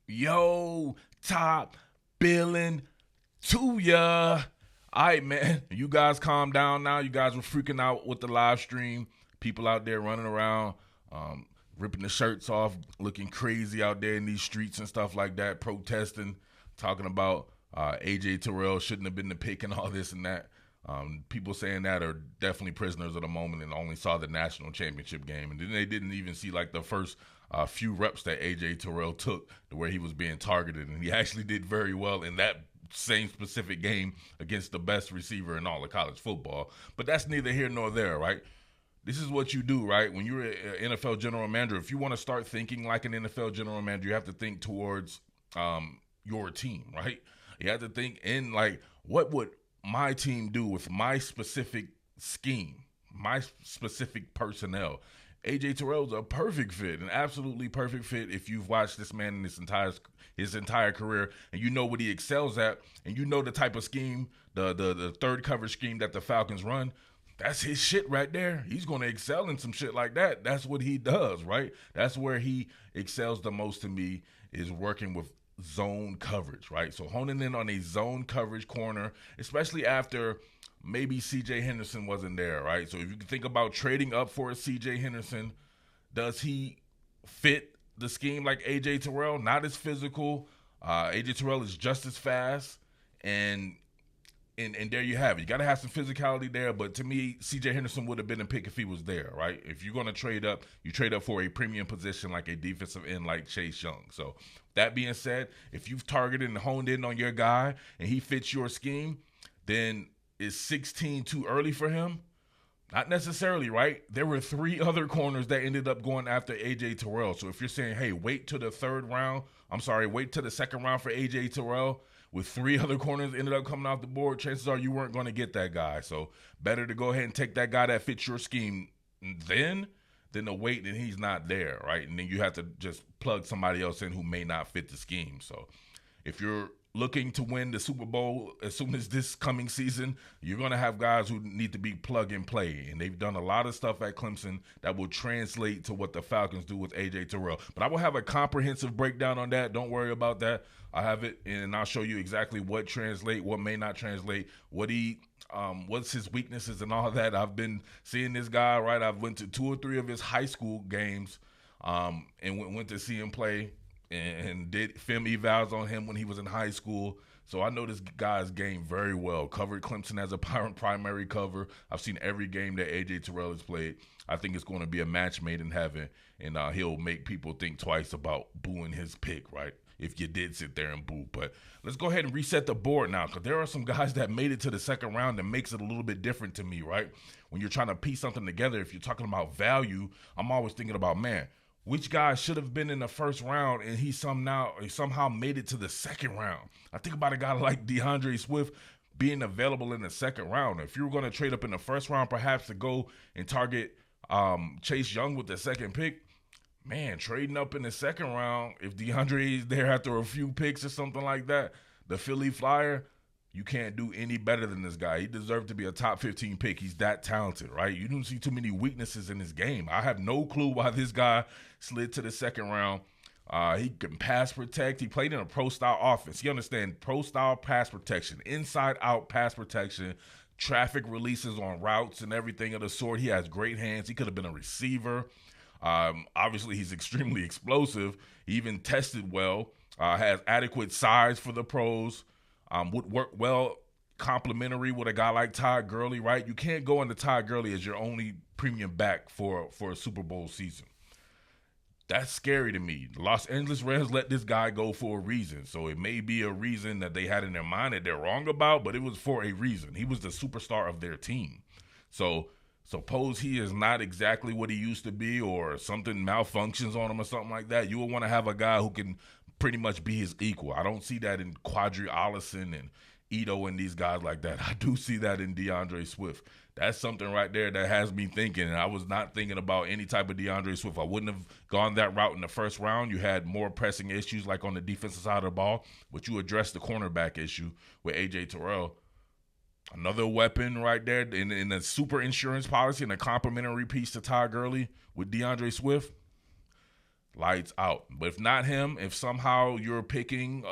Yo, top billing to ya. All right, man. You guys calm down now. You guys were freaking out with the live stream. People out there running around, um, ripping the shirts off, looking crazy out there in these streets and stuff like that, protesting, talking about AJ Terrell shouldn't have been the pick and all this and that. People saying that are definitely prisoners of the moment and only saw the national championship game. And then they didn't even see like the first few reps that AJ Terrell took to where he was being targeted. And he actually did very well in that same specific game against the best receiver in all of college football. But that's neither here nor there, right? This is what you do, right? When you're an NFL general manager, if you want to start thinking like an NFL general manager, you have to think towards your team, right? You have to think in like, what would my team do with my specific scheme, my specific personnel? AJ Terrell's a perfect fit, an absolutely perfect fit if you've watched this man in his entire career and you know what he excels at and you know the type of scheme, the third coverage scheme that the Falcons run. That's his shit right there. He's going to excel in some shit like that. That's what he does, right? That's where he excels the most to me, is working with zone coverage, right? So honing in on a zone coverage corner, especially after maybe CJ Henderson wasn't there, right? So if you can think about trading up for a CJ Henderson, does he fit the scheme like AJ Terrell? Not as physical. AJ Terrell is just as fast, and there you have it. You got to have some physicality there, but to me, C.J. Henderson would have been a pick if he was there, right? If you're going to trade up, you trade up for a premium position like a defensive end like Chase Young. So that being said, if you've targeted and honed in on your guy and he fits your scheme, then is 16 too early for him? Not necessarily, right? There were 3 other corners that ended up going after A.J. Terrell. So if you're saying, hey, wait to the wait to the second round for A.J. Terrell, with 3 other corners ended up coming off the board, chances are you weren't going to get that guy. So better to go ahead and take that guy that fits your scheme then than to wait and he's not there, right? And then you have to just plug somebody else in who may not fit the scheme. So if you're looking to win the Super Bowl as soon as this coming season, you're going to have guys who need to be plug and play. And they've done a lot of stuff at Clemson that will translate to what the Falcons do with A.J. Terrell. But I will have a comprehensive breakdown on that. Don't worry about that. I have it, and I'll show you exactly what translate, what may not translate, what's his weaknesses and all that. I've been seeing this guy, right? I've went to 2 or 3 of his high school games and went to see him play and did film evals on him when he was in high school. So I know this guy's game very well. Covered Clemson as a primary cover. I've seen every game that A.J. Terrell has played. I think it's going to be a match made in heaven, and he'll make people think twice about booing his pick, right? If you did sit there and boo. But let's go ahead and reset the board now, because there are some guys that made it to the second round that makes it a little bit different to me, right? When you're trying to piece something together, if you're talking about value, I'm always thinking about, man, which guy should have been in the first round and he somehow made it to the second round. I think about a guy like DeAndre Swift being available in the second round. If you were going to trade up in the first round, perhaps to go and target Chase Young with the second pick, man, trading up in the second round, if DeAndre is there after a few picks or something like that, the Philly Flyer, you can't do any better than this guy. He deserved to be a top 15 pick. He's that talented, right? You don't see too many weaknesses in his game. I have no clue why this guy slid to the second round. He can pass protect. He played in a pro-style offense. You understand pro-style pass protection, inside-out pass protection, traffic releases on routes and everything of the sort. He has great hands. He could have been a receiver. Obviously, he's extremely explosive. He even tested well, has adequate size for the pros, would work well complementary with a guy like Todd Gurley, right? You can't go into Todd Gurley as your only premium back for a Super Bowl season. That's scary to me. The Los Angeles Rams let this guy go for a reason. So it may be a reason that they had in their mind that they're wrong about, but it was for a reason. He was the superstar of their team. So suppose he is not exactly what he used to be, or something malfunctions on him or something like that, you will want to have a guy who can pretty much be his equal. I don't see that in Quadri Allison and Ito and these guys like that. I do see that in DeAndre Swift. That's something right there that has me thinking, and I was not thinking about any type of DeAndre Swift. I wouldn't have gone that route in the first round. You had more pressing issues like on the defensive side of the ball, but you addressed the cornerback issue with A.J. Terrell. Another weapon right there in the super insurance policy and a complimentary piece to Todd Gurley with DeAndre Swift. lights out. But if not him, if somehow you're picking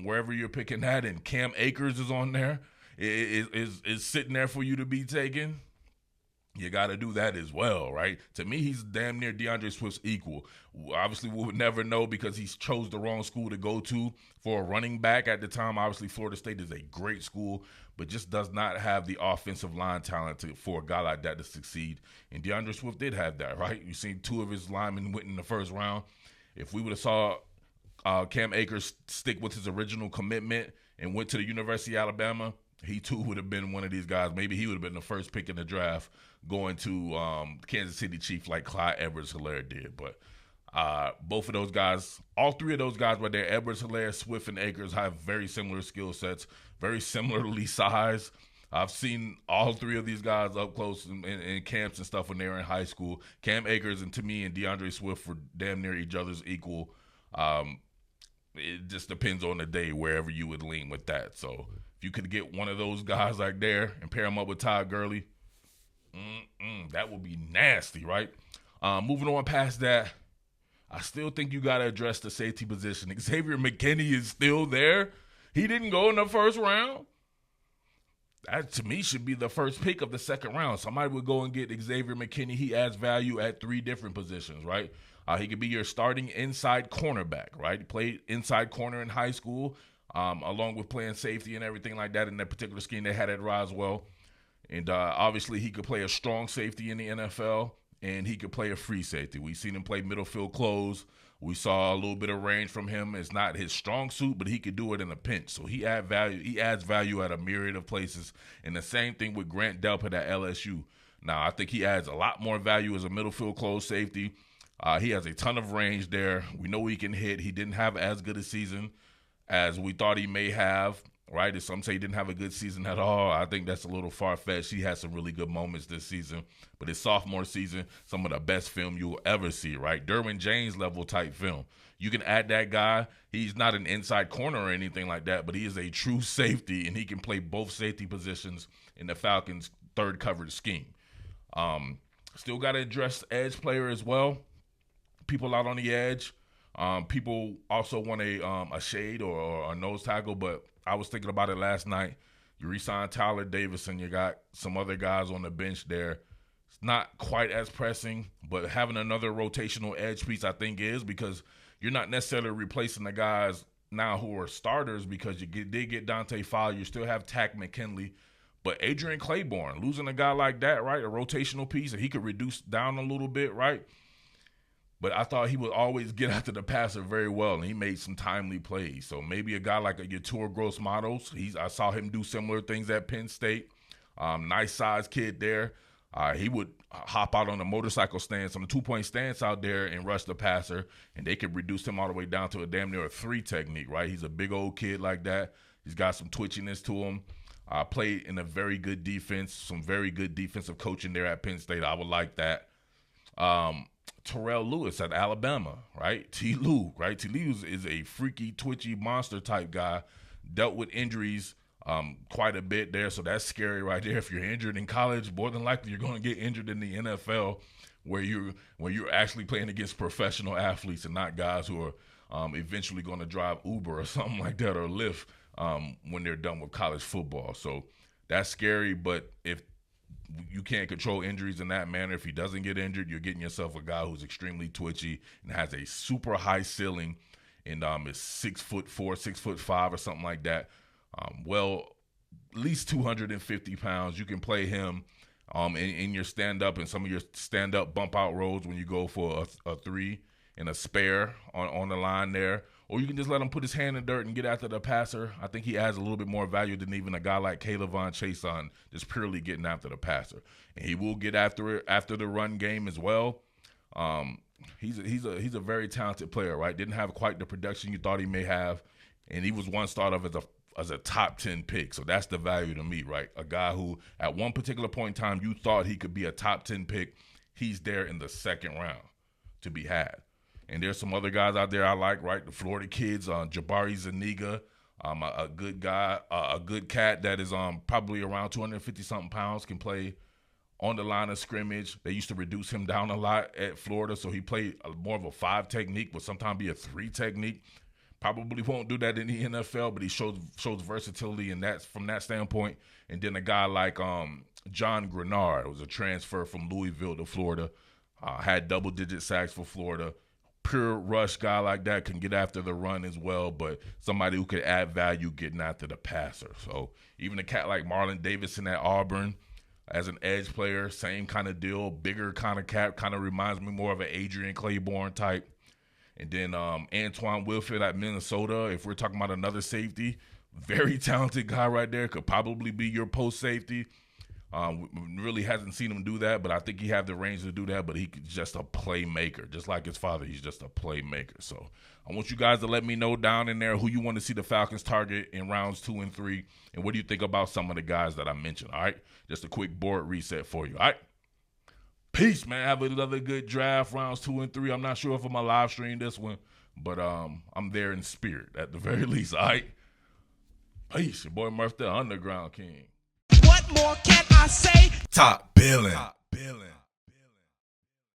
wherever you're picking that, and Cam Akers is on there, is sitting there for you to be taken, you got to do that as well, right? To me, he's damn near DeAndre Swift's equal. Obviously, we would never know because he chose the wrong school to go to for a running back at the time. Obviously, Florida State is a great school, but just does not have the offensive line talent for a guy like that to succeed. And DeAndre Swift did have that, right? You've seen two of his linemen went in the first round. If we would have saw Cam Akers stick with his original commitment and went to the University of Alabama, he too would have been one of these guys. Maybe he would have been the first pick in the draft going to Kansas City Chiefs like Clyde Edwards-Helaire did. But both of those guys, all three of those guys right there, Edwards-Helaire, Swift, and Akers, have very similar skill sets, very similarly sized. I've seen all three of these guys up close in camps and stuff when they were in high school. Cam Akers and DeAndre Swift were damn near each other's equal. It just depends on the day wherever you would lean with that. So if you could get one of those guys like there and pair him up with Todd Gurley, that would be nasty, right? Moving on past that, I still think you got to address the safety position. Xavier McKinney is still there. He didn't go in the first round. That, to me, should be the first pick of the second round. Somebody would go and get Xavier McKinney. He adds value at three different positions, right? He could be your starting inside cornerback, right? He played inside corner in high school, along with playing safety and everything like that in that particular scheme they had at Roswell. And obviously he could play a strong safety in the NFL, and he could play a free safety. We've seen him play middle field close. We saw a little bit of range from him. It's not his strong suit, but he could do it in a pinch. So he adds value at a myriad of places. And the same thing with Grant Delpit at LSU. Now, I think he adds a lot more value as a middle field close safety. He has a ton of range there. We know he can hit. He didn't have as good a season as we thought he may have, right? If some say he didn't have a good season at all, I think that's a little far-fetched. He had some really good moments this season. But his sophomore season, some of the best film you'll ever see, right? Derwin James level type film. You can add that guy. He's not an inside corner or anything like that, but he is a true safety, and he can play both safety positions in the Falcons' third coverage scheme. Still got to address edge player as well. People out on the edge. People also want a shade or a nose tackle, but I was thinking about it last night. You re-signed Tyler Davison. You got some other guys on the bench there. It's not quite as pressing, but having another rotational edge piece I think is, because you're not necessarily replacing the guys now who are starters, because you did get Dante Fowler. You still have Tack McKinley. But Adrian Claiborne, losing a guy like that, right, a rotational piece, and he could reduce down a little bit, right? But I thought he would always get after the passer very well, and he made some timely plays. So maybe a guy like a Yetur Gross-Matos, I saw him do similar things at Penn State. Nice size kid there. He would hop out on the motorcycle stance, on the two-point stance out there and rush the passer, and they could reduce him all the way down to a damn near a 3 technique, right? He's a big old kid like that. He's got some twitchiness to him. Played in a very good defense, some very good defensive coaching there at Penn State. I would like that. Terrell Lewis at Alabama, right? T-Lou, right? T-Lou is a freaky, twitchy monster type guy. Dealt with injuries quite a bit there, so that's scary right there. If you're injured in college, more than likely you're going to get injured in the NFL, where you're actually playing against professional athletes and not guys who are eventually going to drive Uber or something like that, or Lyft when they're done with college football. So that's scary, but if you can't control injuries in that manner, if he doesn't get injured, you're getting yourself a guy who's extremely twitchy and has a super high ceiling, and is 6'4", 6'5", or something like that. At least 250 pounds. You can play him in your stand-up and some of your stand-up bump-out rolls when you go for a 3 and a spare on the line there. Or you can just let him put his hand in the dirt and get after the passer. I think he adds a little bit more value than even a guy like Kayvon Chason, just purely getting after the passer. And he will get after it after the run game as well. He's a very talented player, right? Didn't have quite the production you thought he may have, and he was once thought of as a top 10 pick. So that's the value to me, right? A guy who at one particular point in time you thought he could be a top 10 pick. He's there in the second round to be had. And there's some other guys out there I like, right? The Florida kids, Jabari Zuniga, a good guy, a good cat that is probably around 250-something pounds, can play on the line of scrimmage. They used to reduce him down a lot at Florida, so he played more of a 5 technique, but sometimes be a 3 technique. Probably won't do that in the NFL, but he shows versatility in that from that standpoint. And then a guy like John Grenard was a transfer from Louisville to Florida, had double-digit sacks for Florida. Pure rush guy like that can get after the run as well, but somebody who could add value getting after the passer. So even a cat like Marlon Davidson at Auburn as an edge player, same kind of deal, bigger kind of cat, kind of reminds me more of an Adrian Claiborne type. And then Antoine Wilford at Minnesota, if we're talking about another safety, very talented guy right there, could probably be your post safety. Really hasn't seen him do that, but I think he have the range to do that, but he's just a playmaker. Just like his father, he's just a playmaker. So I want you guys to let me know down in there who you want to see the Falcons target in rounds 2 and 3, and what do you think about some of the guys that I mentioned, all right? Just a quick board reset for you, all right? Peace, man. Have another good draft, rounds 2 and 3. I'm not sure if I'm going to live stream this one, but I'm there in spirit at the very least, all right? Peace. Your boy Murf, the Underground King. What more can I say? Top billing.